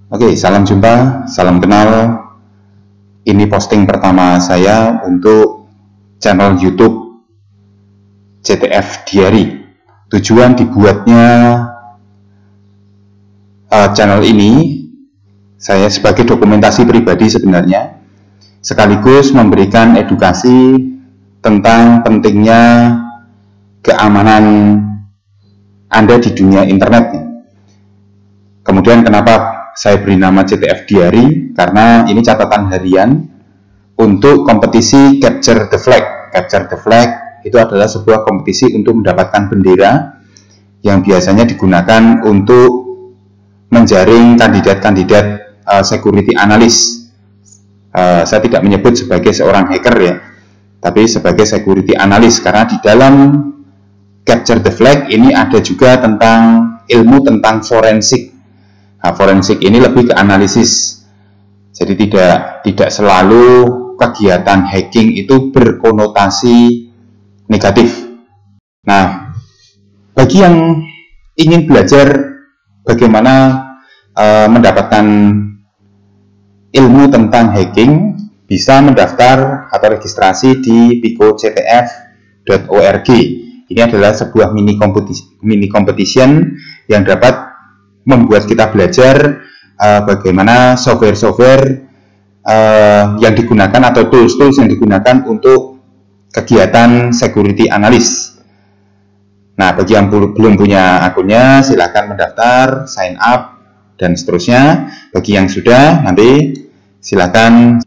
Oke, salam jumpa, salam kenal. Ini posting pertama saya untuk channel YouTube CTF Diary. Tujuan dibuatnya channel ini, saya sebagai dokumentasi pribadi sebenarnya, sekaligus memberikan edukasi tentang pentingnya keamanan Anda di dunia internet. Kemudian kenapa saya beri nama CTF Diary? Karena ini catatan harian untuk kompetisi Capture the Flag. Capture the Flag itu adalah sebuah kompetisi untuk mendapatkan bendera yang biasanya digunakan untuk menjaring kandidat-kandidat security analyst. Saya tidak menyebut sebagai seorang hacker ya, tapi sebagai security analyst, karena di dalam Capture the Flag ini ada juga tentang ilmu tentang forensik. Nah, forensik ini lebih ke analisis. Jadi tidak selalu kegiatan hacking itu berkonotasi negatif. Nah, bagi yang ingin belajar bagaimana mendapatkan ilmu tentang hacking, bisa mendaftar atau registrasi di picoctf.org. Ini adalah sebuah mini competition yang dapat membuat kita belajar bagaimana software-software yang digunakan atau tools-tools yang digunakan untuk kegiatan security analyst. Nah, bagi yang belum punya akunnya, silakan mendaftar, sign up, dan seterusnya. Bagi yang sudah, nanti silakan.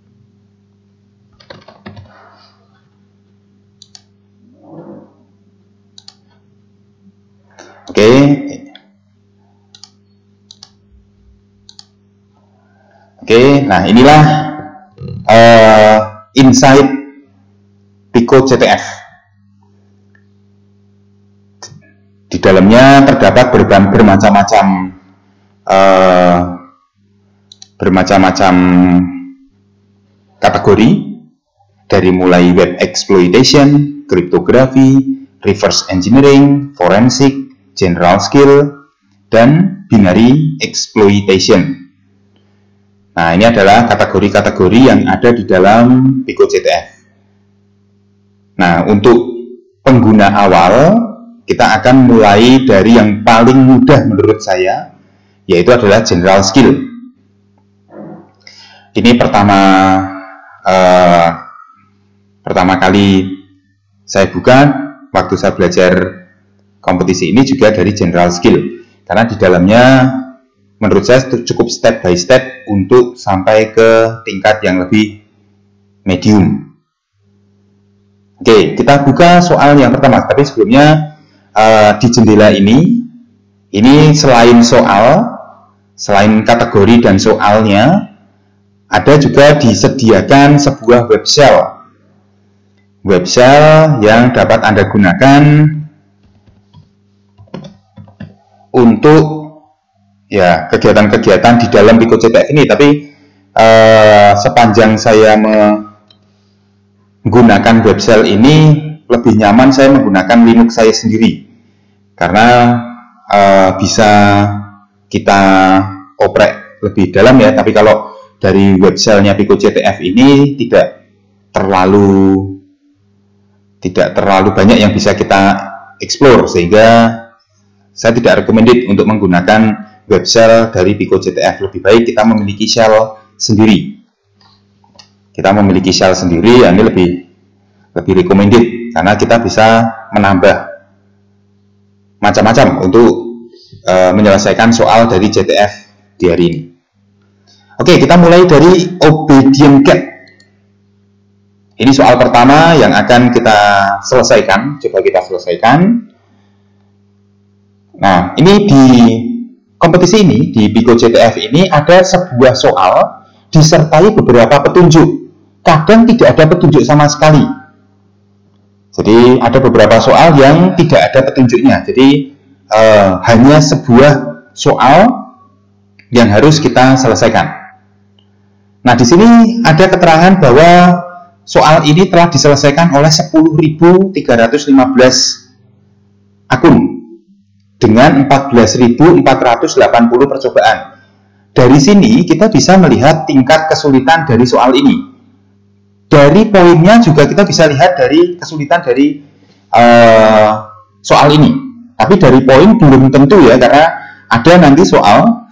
Oke, nah inilah insight PicoCTF. Di dalamnya terdapat bermacam-macam kategori, dari mulai web exploitation, cryptography, reverse engineering, forensic, general skill, dan binary exploitation. Nah, ini adalah kategori-kategori yang ada di dalam PicoCTF. Nah, untuk pengguna awal, kita akan mulai dari yang paling mudah menurut saya, yaitu adalah general skill. Ini pertama kali saya buka waktu saya belajar kompetisi ini juga dari general skill, karena di dalamnya menurut saya cukup step by step untuk sampai ke tingkat yang lebih medium. Oke, kita buka soal yang pertama. Tapi sebelumnya di jendela ini selain kategori dan soalnya, ada juga disediakan sebuah web shell yang dapat Anda gunakan untuk ya kegiatan-kegiatan di dalam PicoCTF ini. Tapi sepanjang saya menggunakan web shell ini, lebih nyaman saya menggunakan Linux saya sendiri, karena bisa kita oprek lebih dalam ya. Tapi kalau dari web shellnya PicoCTF ini tidak terlalu banyak yang bisa kita explore, sehingga saya tidak recommended untuk menggunakan web shell dari PicoCTF. Lebih baik kita memiliki shell sendiri. Ini lebih recommended, karena kita bisa menambah macam-macam untuk menyelesaikan soal dari CTF di hari ini. Oke, kita mulai dari obedient get. Ini soal pertama yang akan kita selesaikan. Coba kita selesaikan. Nah, ini di kompetisi ini, di PicoCTF ini ada sebuah soal disertai beberapa petunjuk. Kadang tidak ada petunjuk sama sekali. Jadi ada beberapa soal yang tidak ada petunjuknya. Jadi hanya sebuah soal yang harus kita selesaikan. Nah, di sini ada keterangan bahwa soal ini telah diselesaikan oleh 10.315 akun dengan 14.480 percobaan. dari sini kita bisa melihat tingkat kesulitan dari soal ini. Dari poinnya juga kita bisa lihat dari kesulitan dari soal ini. Tapi dari poin belum tentu ya, karena ada nanti soal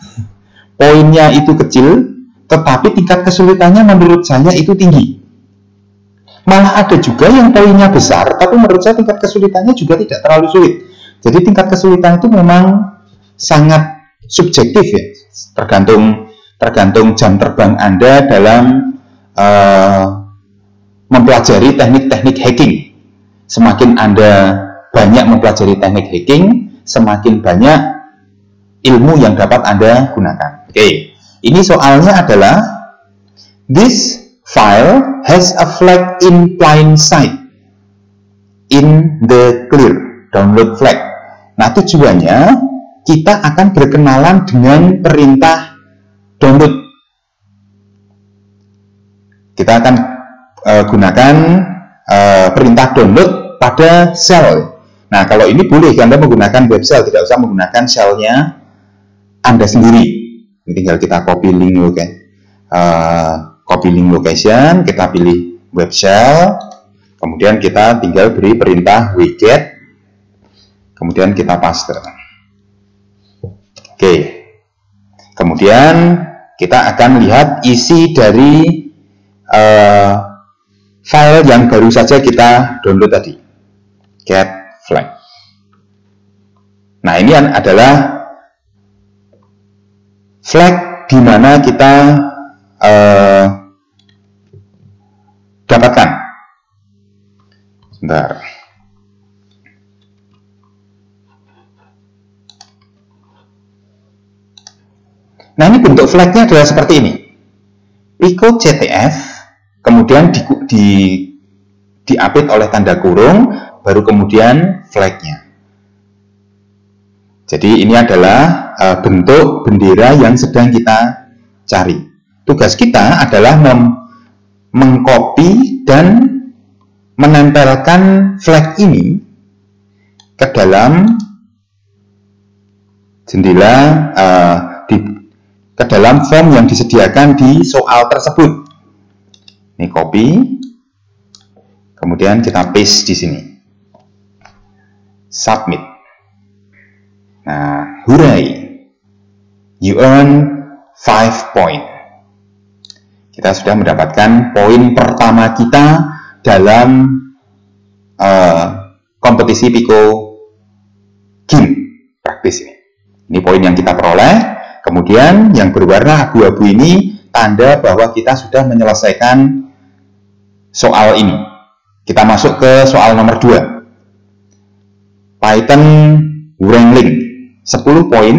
poinnya itu kecil, tetapi tingkat kesulitannya menurut saya itu tinggi. Malah ada juga yang poinnya besar, tapi menurut saya tingkat kesulitannya juga tidak terlalu sulit. Jadi tingkat kesulitan itu memang sangat subjektif ya, tergantung jam terbang Anda dalam mempelajari teknik-teknik hacking. Semakin Anda banyak mempelajari teknik hacking, semakin banyak ilmu yang dapat Anda gunakan. Oke, ini soalnya adalah this file has a flag in plain sight in the clear download flag. Nah, tujuannya kita akan berkenalan dengan perintah download. Kita akan gunakan perintah download pada shell. Nah, kalau ini boleh Anda menggunakan web shell, tidak usah menggunakan shell-nya Anda sendiri. Ini tinggal kita copy link location, kita pilih web shell, kemudian kita tinggal beri perintah wget, kemudian kita paste. Oke. Kemudian kita akan lihat isi dari file yang baru saja kita download tadi, get flag. Nah, ini adalah flag di mana kita dapatkan. Sebentar. Nah, ini bentuk flagnya adalah seperti ini. Pico CTF, kemudian diapit oleh tanda kurung, baru kemudian flagnya. Jadi ini adalah bentuk bendera yang sedang kita cari. Tugas kita adalah mengcopy dan menempelkan flag ini ke dalam jendela, ke dalam form yang disediakan di soal tersebut. Ini copy, kemudian kita paste di sini. Submit. Nah, hooray! You earn 5 point. Kita sudah mendapatkan poin pertama kita dalam kompetisi Pico Game praktis ini. Ini poin yang kita peroleh. Kemudian yang berwarna abu-abu ini tanda bahwa kita sudah menyelesaikan soal ini. Kita masuk ke soal nomor 2. Python Wrangling 10 poin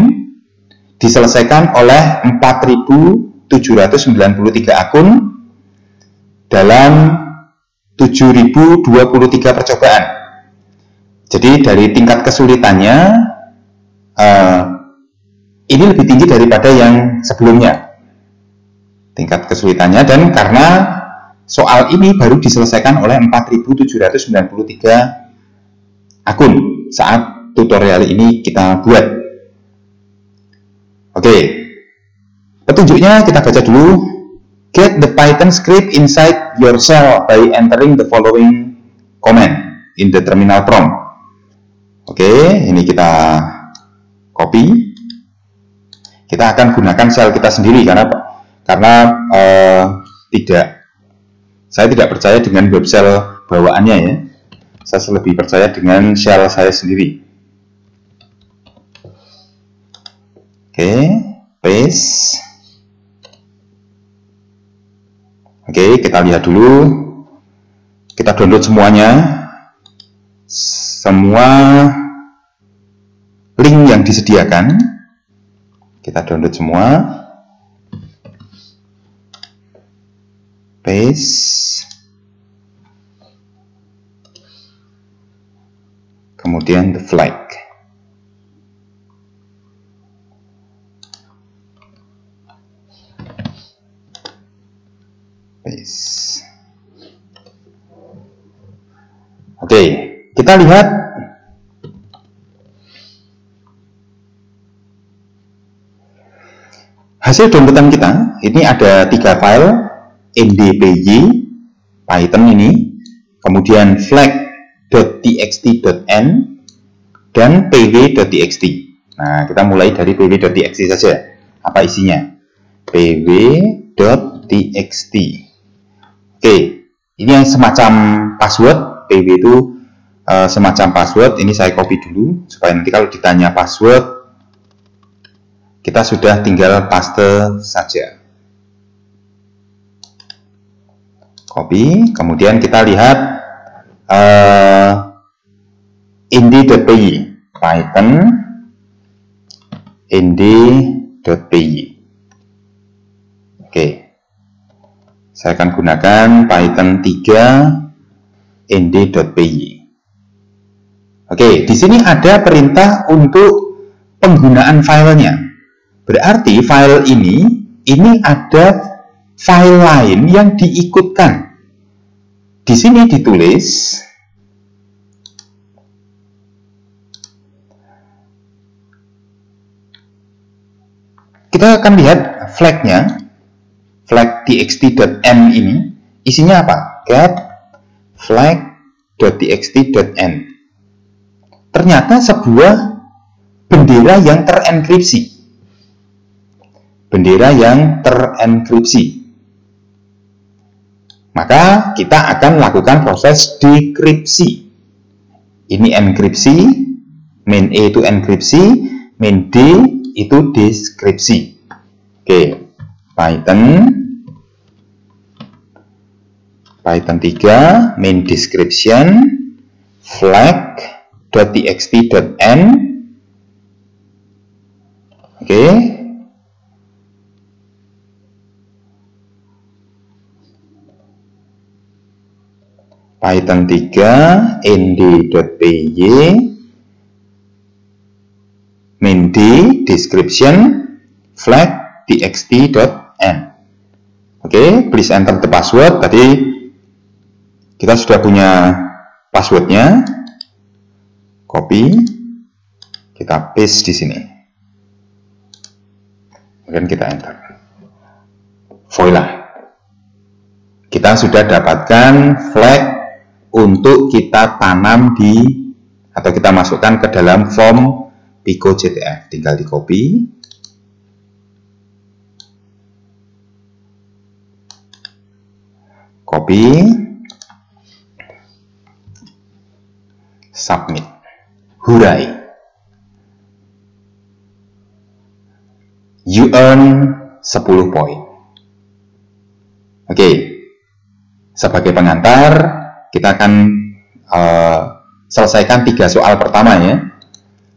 diselesaikan oleh 4.793 akun dalam 7.023 percobaan. Jadi dari tingkat kesulitannya ini lebih tinggi daripada yang sebelumnya tingkat kesulitannya, dan karena soal ini baru diselesaikan oleh 4.793 akun saat tutorial ini kita buat. Oke, petunjuknya kita baca dulu. Get the Python script inside your shell by entering the following command in the terminal prompt. Oke, ini kita copy. Kita akan gunakan shell kita sendiri karena saya tidak percaya dengan web shell bawaannya ya. Saya lebih percaya dengan shell saya sendiri. Oke, paste. Oke, kita lihat dulu. Kita download semuanya. Semua link yang disediakan. Kita download semua. Paste. Kemudian the flag. Paste. Oke, kita lihat hasil downloadan kita ini ada 3 file, ndpy Python ini, kemudian flag.txt.n dan pw.txt. Nah, kita mulai dari pw.txt saja. Apa isinya? pw.txt. Oke, ini yang semacam password. pw itu semacam password. Ini saya copy dulu supaya nanti kalau ditanya password kita sudah tinggal paste saja. Copy, kemudian kita lihat nd.py Python nd.py. Oke, saya akan gunakan Python 3 nd.py. Oke, di sini ada perintah untuk penggunaan filenya. Berarti file ini ada file lain yang diikutkan. Di sini ditulis kita akan lihat flagnya, flag txt.n ini isinya apa? Get flag.txt.n. Ternyata sebuah bendera yang terenkripsi. Bendera yang terenkripsi. Maka kita akan lakukan proses dekripsi. Ini enkripsi, main E itu enkripsi, main D itu deskripsi. Oke, Python 3 main description flag.txt.n. Oke. Python 3 nd.py main D description flag txt.n. Oke, please enter the password. Tadi kita sudah punya passwordnya. Copy, kita paste di sini. Kemudian kita enter. Voila, kita sudah dapatkan flag untuk kita tanam di atau kita masukkan ke dalam form Pico JTF. Tinggal di copy, submit. Hooray! You earn 10 poin. Oke, sebagai pengantar kita akan selesaikan 3 soal pertama ya,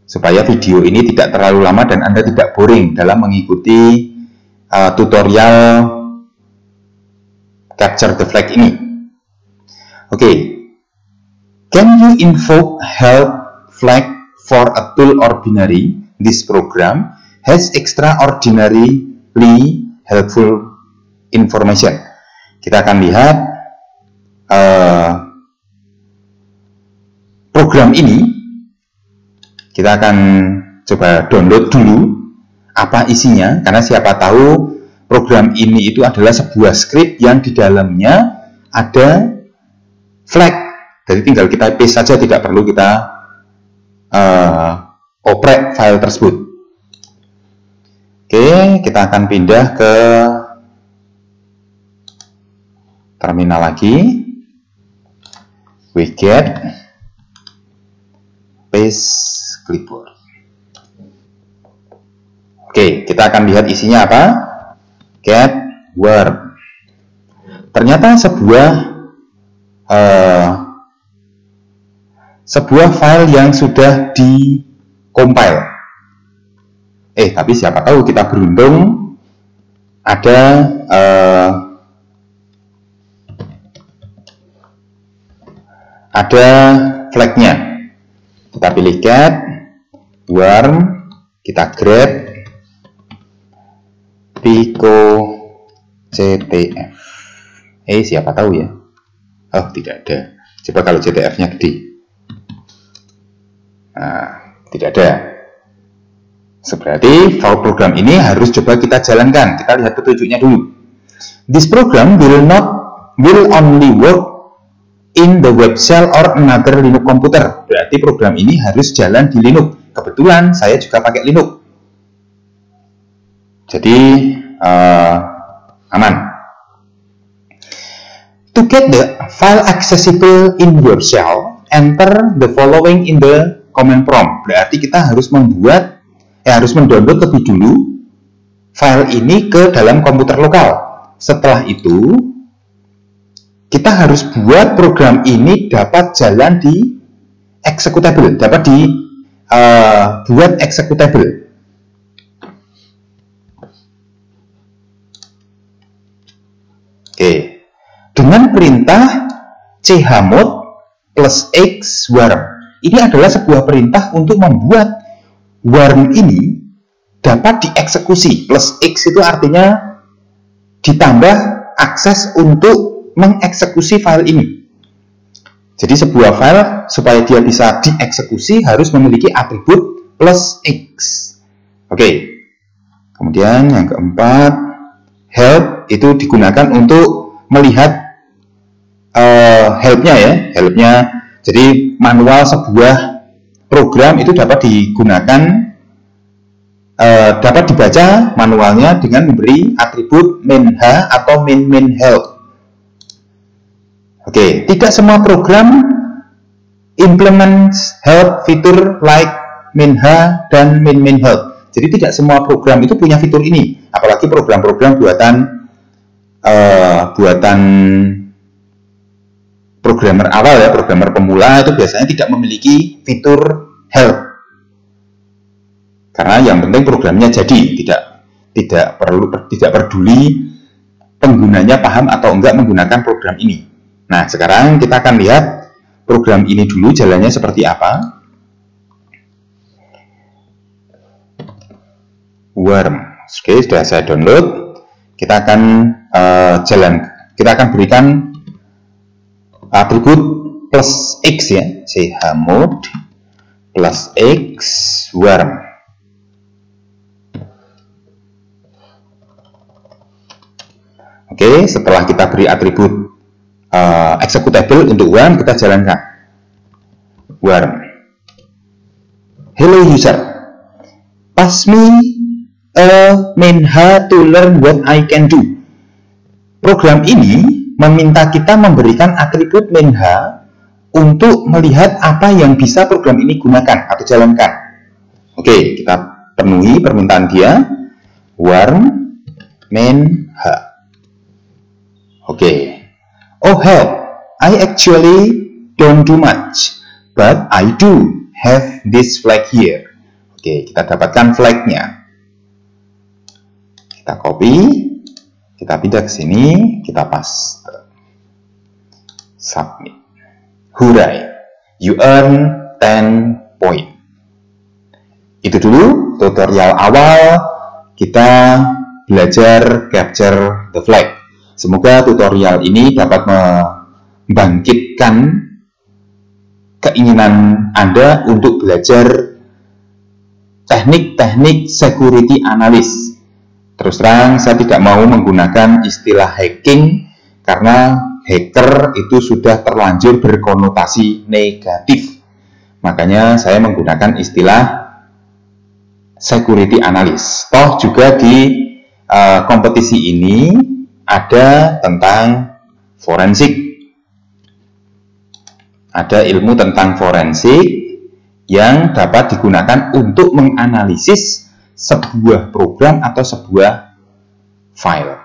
supaya video ini tidak terlalu lama dan Anda tidak boring dalam mengikuti tutorial capture the flag ini. Oke, can you invoke help flag for a tool ordinary? This program has extraordinarily helpful information. Kita akan lihat program ini. Kita akan coba download dulu apa isinya, karena siapa tahu program ini itu adalah sebuah script yang di dalamnya ada flag. Jadi tinggal kita paste saja, tidak perlu kita oprek file tersebut. Oke, kita akan pindah ke terminal lagi. Widget, paste clipboard. Oke, kita akan lihat isinya apa. Get word. Ternyata sebuah file yang sudah di-compile. Tapi siapa tahu kita beruntung ada flagnya. Kita pilih get worm, kita grab Pico JTF. Siapa tahu ya. Oh, tidak ada. Coba kalau JTF-nya gede. Nah, tidak ada. Berarti program ini harus coba kita jalankan. Kita lihat petunjuknya dulu. This program will only work in the web shell or another Linux computer. Berarti program ini harus jalan di Linux. Kebetulan saya juga pakai Linux. Jadi aman. To get the file accessible in your shell, enter the following in the command prompt. Berarti kita harus harus mendownload lebih dulu file ini ke dalam komputer lokal. Setelah itu, kita harus buat program ini dapat jalan di executable, dapat dibuat executable. Oke, dengan perintah chmod +x warm. Ini adalah sebuah perintah untuk membuat warm ini dapat dieksekusi. +x itu artinya ditambah akses untuk mengeksekusi file ini. Jadi sebuah file supaya dia bisa dieksekusi harus memiliki atribut +x. Oke. Kemudian yang keempat, help itu digunakan untuk melihat helpnya ya, helpnya. Jadi manual sebuah program itu dapat digunakan, dapat dibaca manualnya dengan memberi atribut main-h atau main help. Oke, tidak semua program implements help fitur like main-h dan main help. Jadi tidak semua program itu punya fitur ini, apalagi program-program buatan programmer awal ya, programmer pemula itu biasanya tidak memiliki fitur help. Karena yang penting programnya jadi, tidak peduli penggunanya paham atau enggak menggunakan program ini. Nah, sekarang kita akan lihat program ini dulu jalannya seperti apa. Worm. Oke, sudah saya download. Kita akan kita akan berikan atribut +x ya, chmod +x warm. Oke, setelah kita beri atribut executable untuk warm, kita jalankan warm. Hello user, pass me a main-h to learn what I can do. Program ini meminta kita memberikan atribut main-h untuk melihat apa yang bisa program ini gunakan atau jalankan. Oke, kita penuhi permintaan dia. Warm main-h. Oke. Oh help, I actually don't do much, but I do have this flag here. Oke, kita dapatkan flagnya. Kita copy, kita pindah ke sini, kita paste. Submit. Hooray, you earn 10 point. Itu dulu tutorial awal kita belajar capture the flag. Semoga tutorial ini dapat membangkitkan keinginan Anda untuk belajar teknik-teknik security analyst. Terus terang, saya tidak mau menggunakan istilah hacking karena hacker itu sudah terlanjur berkonotasi negatif. Makanya saya menggunakan istilah security analyst. Toh juga di kompetisi ini ada tentang forensik. Ada ilmu tentang forensik yang dapat digunakan untuk menganalisis sebuah program atau sebuah file,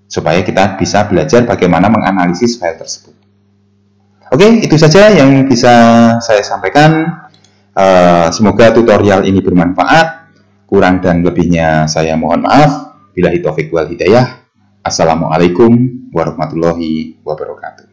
supaya kita bisa belajar bagaimana menganalisis file tersebut. Oke, itu saja yang bisa saya sampaikan. Semoga tutorial ini bermanfaat. Kurang dan lebihnya saya mohon maaf. Billahi taufiq wal hidayah. Assalamualaikum warahmatullahi wabarakatuh.